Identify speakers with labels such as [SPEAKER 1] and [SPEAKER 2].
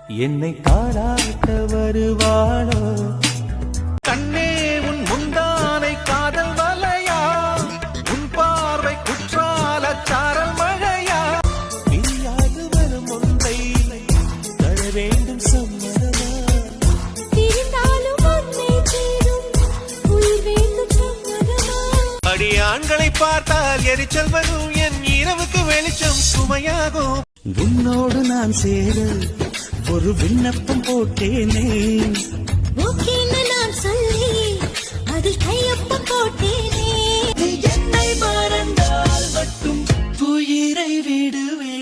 [SPEAKER 1] என்னை தாராட்ட வருவாளோ?
[SPEAKER 2] கண்ணே உன் முந்தானை காதல் வலையா, உன் பார்வை குற்றால சாரல் மழையா,
[SPEAKER 1] பிரியாது வரும் ஒன்றை தர வேண்டும் சம்மதமா?
[SPEAKER 3] பிரிந்தாலும் ஒன்றை சேரும் உயிர் வேண்டும் சம்மதமா?
[SPEAKER 2] அடியாண்களை பார்த்தால் எரிச்சல் வரும், என் இரவுக்கு வெளிச்சம் சுமையாகும்.
[SPEAKER 1] உன்னோடு நான் சேர ஒரு விண்ணப்பம் போட்டேனே,
[SPEAKER 3] ஓகேன்னு நான் சொல்லி அதில் கையொப்பம் போட்டேனே.
[SPEAKER 1] என்னை மறந்தால் மட்டும் உயிரை விடுவே.